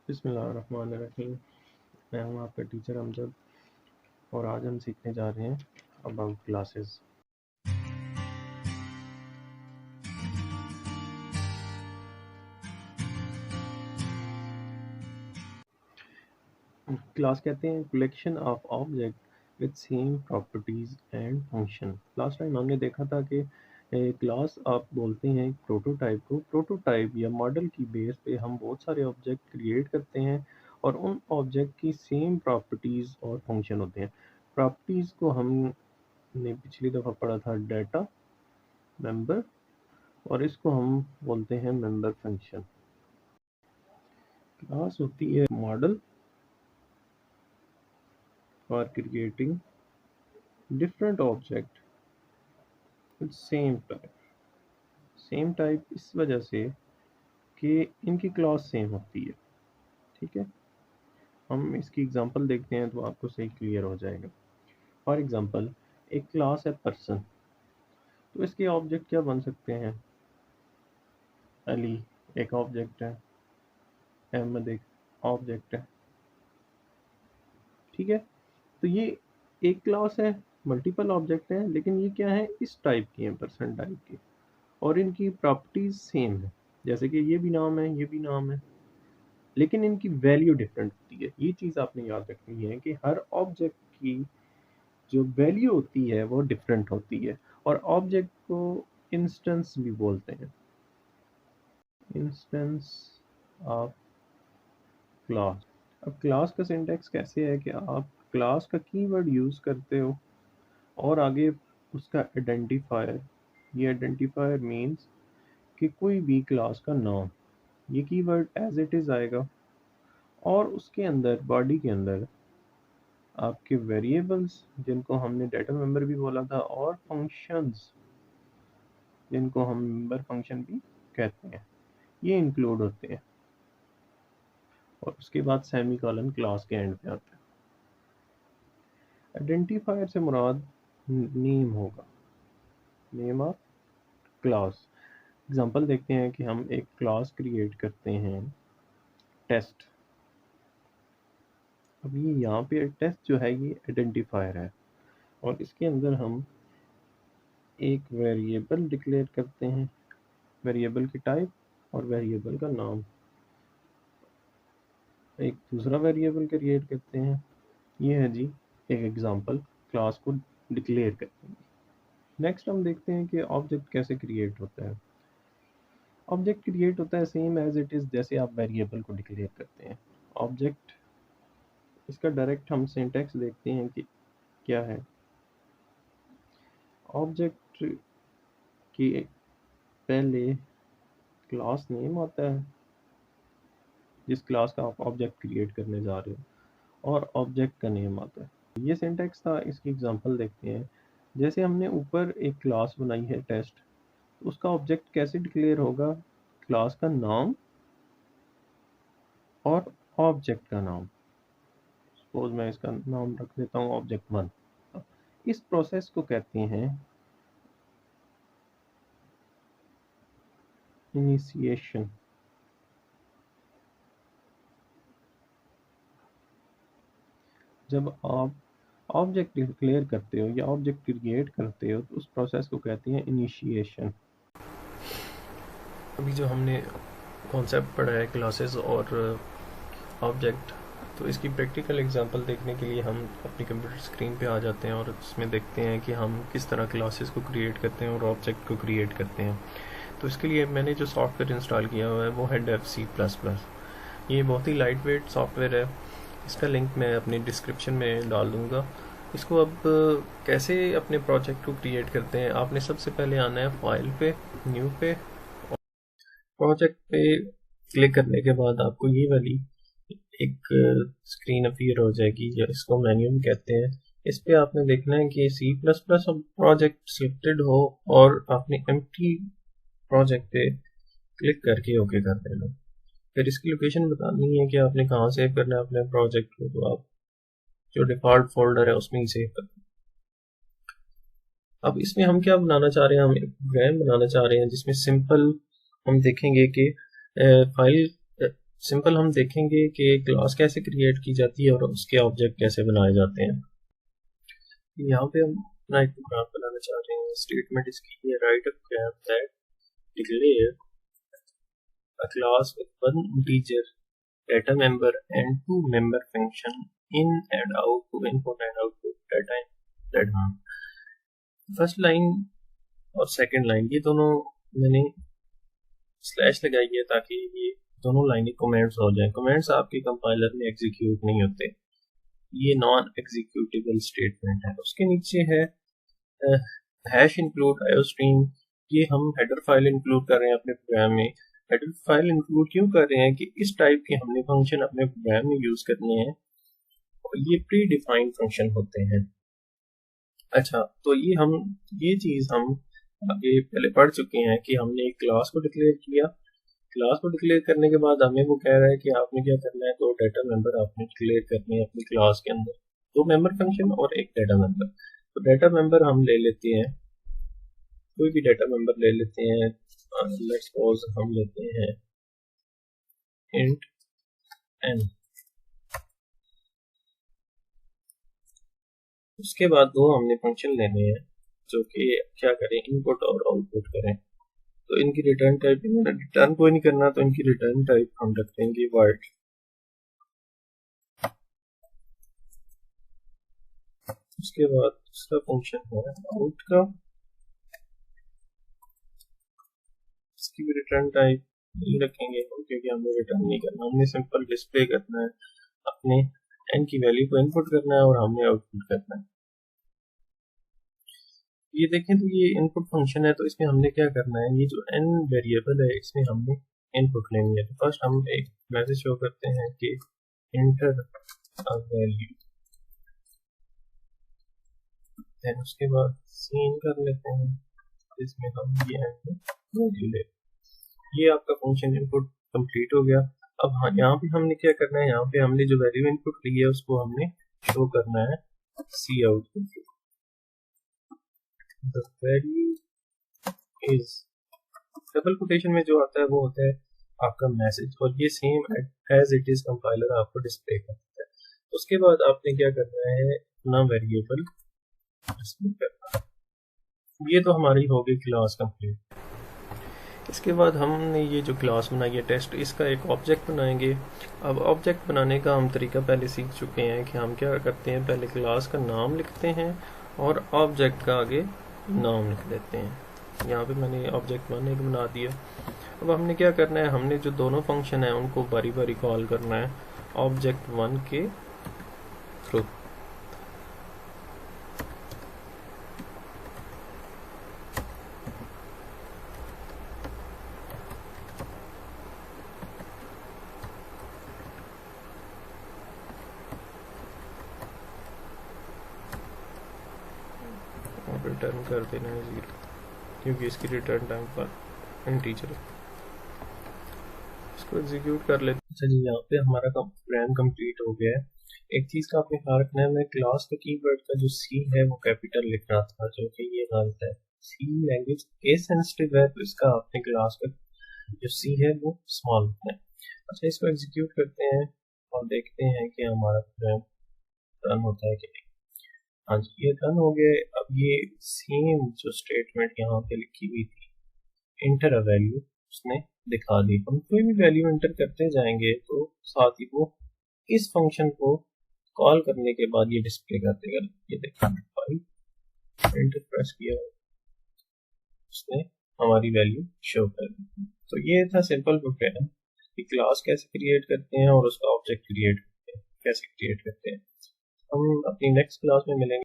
बिस्मिल्लाहिर्रहमानिर्रहीम। मैं हूँ आपका टीचर अमजद और आज हम सीखने जा रहे हैं अबाउट क्लासेस। क्लास कहते हैं collection of object with same properties and function. Last time हमने देखा था कि क्लास आप बोलते हैं प्रोटोटाइप को। प्रोटोटाइप या मॉडल की बेस पे हम बहुत सारे ऑब्जेक्ट क्रिएट करते हैं और उन ऑब्जेक्ट की सेम प्रॉपर्टीज और फंक्शन होते हैं। प्रॉपर्टीज को हमने पिछली दफ़ा पढ़ा था डाटा, मेंबर, और इसको हम बोलते हैं मेंबर फंक्शन। क्लास होती है model for creating different object with same type इस वजह से कि इनकी क्लास सेम होती है। ठीक है, हम इसकी एग्जांपल देखते हैं तो आपको सही क्लियर हो जाएगा। फॉर एग्जांपल, एक क्लास है पर्सन, तो इसके ऑब्जेक्ट क्या बन सकते हैं? अली एक ऑब्जेक्ट है, अहमद एक ऑब्जेक्ट है। ठीक है, तो ये एक क्लास है, मल्टीपल ऑब्जेक्ट हैं, लेकिन ये क्या है, इस टाइप की हैं, पर्सन टाइप की, और इनकी प्रॉपर्टीज सेम है। जैसे कि ये भी नाम है, ये भी नाम है, लेकिन इनकी वैल्यू डिफरेंट होती है। ये चीज़ आपने याद रखनी है कि हर ऑब्जेक्ट की जो वैल्यू होती है वो डिफरेंट होती है। और ऑब्जेक्ट को इंस्टेंस भी बोलते हैं, इंस्टेंस ऑफ क्लास। अब क्लास का सिंटैक्स कैसे है कि आप क्लास का कीवर्ड यूज़ करते हो और आगे उसका आइडेंटिफायर। ये आइडेंटिफायर मीन्स कि कोई भी क्लास का नाम, ये कीवर्ड एज इट इज़ आएगा और उसके अंदर, बॉडी के अंदर, आपके वेरिएबल्स जिनको हमने डाटा मेंबर भी बोला था और फंक्शंस जिनको हम मेंबर फंक्शन भी कहते हैं, ये इंक्लूड होते हैं। और उसके बाद सेमी कॉलन क्लास के एंड पे आता है। आइडेंटिफायर से मुराद नेम होगा, नेम ऑफ क्लास। एग्जांपल देखते हैं कि हम एक क्लास क्रिएट करते हैं टेस्ट। अब ये यहाँ पे टेस्ट जो है ये आइडेंटिफायर है और इसके अंदर हम एक वेरिएबल डिक्लेयर करते हैं, वेरिएबल की टाइप और वेरिएबल का नाम। एक दूसरा वेरिएबल क्रिएट करते हैं, ये है जी एक एग्जांपल, क्लास को डिक्लेयर करते हैं। नेक्स्ट हम देखते हैं कि ऑब्जेक्ट कैसे क्रिएट होता है। ऑब्जेक्ट क्रिएट होता है सेम एज इट इज़ जैसे आप वेरिएबल को डिक्लेयर करते हैं। ऑब्जेक्ट, इसका डायरेक्ट हम सिंटैक्स देखते हैं कि क्या है। ऑब्जेक्ट की पहले क्लास नेम आता है, जिस क्लास का आप ऑब्जेक्ट क्रिएट करने जा रहे हो, और ऑब्जेक्ट का नेम आता है। ये सिंटैक्स था। इसकी एग्जांपल देखते हैं। जैसे हमने ऊपर एक क्लास बनाई है टेस्ट, तो उसका ऑब्जेक्ट कैसे डिक्लेयर होगा? क्लास का नाम और ऑब्जेक्ट का नाम। सपोज मैं इसका नाम रख देता हूँ ऑब्जेक्ट 1। इस प्रोसेस को कहते हैं इनिशिएशन। जब आप ऑब्जेक्ट डिक्लेयर करते हो या ऑब्जेक्ट क्रिएट करते हो तो उस प्रोसेस को कहते हैं इनिशिएशन। अभी जो हमने कॉन्सेप्ट पढ़ा है क्लासेस और ऑब्जेक्ट, तो इसकी प्रैक्टिकल एग्जांपल देखने के लिए हम अपनी कंप्यूटर स्क्रीन पे आ जाते हैं और उसमें देखते हैं कि हम किस तरह क्लासेस को क्रिएट करते हैं और ऑब्जेक्ट को क्रिएट करते हैं। तो इसके लिए मैंने जो सॉफ्टवेयर इंस्टॉल किया हुआ है वो है DevC++। ये बहुत ही लाइट वेट सॉफ्टवेयर है। इसका लिंक मैं अपनी डिस्क्रिप्शन में डाल दूँगा। इसको अब कैसे अपने प्रोजेक्ट को क्रिएट करते हैं, आपने सबसे पहले आना है फाइल पे, न्यू पे, प्रोजेक्ट पे क्लिक करने के बाद आपको ये वाली एक स्क्रीन अपीयर हो जाएगी, या इसको मेन्यू भी कहते हैं। इस पे आपने देखना है कि C++ प्रोजेक्ट सिलेक्टेड हो और आपने एम्प्टी प्रोजेक्ट पे क्लिक करके ओके कर देना। फिर इसकी लोकेशन बतानी है कि आपने कहाँ सेव करना है अपने प्रोजेक्ट को, तो आप जो डिफ़ॉल्ट फोल्डर है उसमें ही सेव कर। अब इसमें हम क्या बनाना चाह रहे हैं, हम एक प्रोग्राम बनाना चाह रहे हैं जिसमें सिंपल हम देखेंगे कि फाइल सिंपल हम देखेंगे कि क्लास कैसे क्रिएट की जाती है और उसके ऑब्जेक्ट कैसे बनाए जाते हैं। यहाँ पे हम अपना एक प्रोग्राम बनाना चाह रहे हैं। स्टेटमेंट इसकी है write a program that declare a class with one integer data member and two member function in and out to input and output data in that one। First line और second line ये दोनों मैंने slash लगाई है ताकि ये दोनों लाइनें कमेंट्स हो जाएं। कमेंट्स आपके कंपाइलर में एग्जीक्यूट नहीं होते, ये नॉन एग्जीक्यूटेबल स्टेटमेंट है। उसके नीचे है हैश इंक्लूड आयोस्ट्रीम, ये हम हेडर फाइल इंक्लूड कर रहे हैं अपने प्रोग्राम में। हेडर फाइल इंक्लूड क्यों कर रहे हैं कि इस टाइप के हमने फंक्शन अपने प्रोग्राम में यूज करने हैं और ये प्री डिफाइंड फंक्शन होते हैं। अच्छा, तो ये चीज हम आगे पहले पढ़ चुके हैं कि हमने एक क्लास को डिक्लेयर किया। क्लास को डिक्लेयर करने के बाद हमें वो कह रहा है कि आपने क्या करना है, दो डाटा मेंबर आपने डिक्लेयर करने हैं अपनी क्लास के अंदर, दो मेंबर फंक्शन और एक डाटा मेंबर। तो डाटा मेंबर हम ले लेते हैं, कोई भी डाटा मेंबर ले लेते हैं। लेट्स सपोज हम लेते हैं इंट n। उसके बाद दो हमने फंक्शन लेने हैं जो कि क्या करें, इनपुट और आउटपुट करें। तो इनकी रिटर्न टाइप, रिटर्न कोई नहीं करना तो इनकी रिटर्न टाइप हम रख देंगे void। उसके बाद दूसरा फंक्शन है आउट का, इसकी भी रिटर्न टाइप नहीं रखेंगे हम क्योंकि हमें रिटर्न नहीं करना, हमने सिंपल डिस्प्ले करना है, अपने n की वैल्यू को इनपुट करना है और हमने आउटपुट करना है। ये देखें तो ये इनपुट फंक्शन है, तो इसमें हमने क्या करना है, ये जो n वेरिएबल है इसमें हमने इनपुट लेनी है। तो फर्स्ट हम एक मैसेज शो करते हैं कि इंटर अ वैल्यू, देन उसके बाद सीन कर लेते हैं इसमें हम ये वैल्यू ले। ये आपका फंक्शन इनपुट कंप्लीट हो गया। अब हाँ, यहाँ पे हमने क्या करना है, यहाँ पे हमने जो वैल्यू इनपुट ली है उसको हमने शो करना है सी आउट करके। The value is double quotation में जो आता है वो होता है आपका मैसेज, और ये same as it is compiler आपको डिस्प्ले करता है। उसके बाद आपने क्या करना है, अपना वेरिएबल डिस्प्ले करना। ये तो हमारी हो गई क्लास कंप्लीट। इसके बाद हमने ये जो क्लास बनाई है टेस्ट, इसका एक ऑब्जेक्ट बनाएंगे। अब ऑब्जेक्ट बनाने का हम तरीका पहले सीख चुके हैं कि हम क्या करते हैं, पहले क्लास का नाम लिखते हैं और ऑब्जेक्ट का आगे नाम लिख देते हैं। यहाँ पे मैंने ऑब्जेक्ट वन एक बना दिया। अब हमने क्या करना है, हमने जो दोनों फंक्शन है उनको बारी बारी कॉल करना है ऑब्जेक्ट वन के थ्रू। रिटर्न कर देना है 0 क्योंकि इसकी रिटर्न टाइम पर इंटीजर है। इसको एग्जीक्यूट कर लेते हैं। अच्छा जी, यहाँ पे हमारा प्रोग्राम कंप्लीट हो गया है। एक चीज़ का आपने ख्याल रखना है, मैं क्लास के कीवर्ड का जो सी है वो कैपिटल लिख रहा था, जो कि ये गलत है। सी लैंग्वेज केस सेंसिटिव है, तो इसका आपने क्लास का जो सी है वो स्मॉल लिखना है। अच्छा, इसको एग्जीक्यूट करते हैं और देखते हैं कि हमारा प्रोग्राम रन होता है कि नहीं। हाँ जी, ये रन हो गए। अब ये सेम जो स्टेटमेंट यहाँ पे लिखी हुई थी इंटर अ वैल्यू, उसने दिखा दी। हम कोई भी वैल्यू एंटर करते जाएंगे तो साथ ही वो इस फंक्शन को कॉल करने के बाद ये डिस्प्ले कर देगा। ये देखा, एंटर प्रेस किया, उसने हमारी वैल्यू शो कर दी। तो ये था सिंपल प्रोग्राम कि क्लास कैसे क्रिएट करते हैं और उसका ऑब्जेक्ट क्रिएट करते हैं, कैसे क्रिएट करते हैं। हम अपनी नेक्स्ट क्लास में मिलेंगे।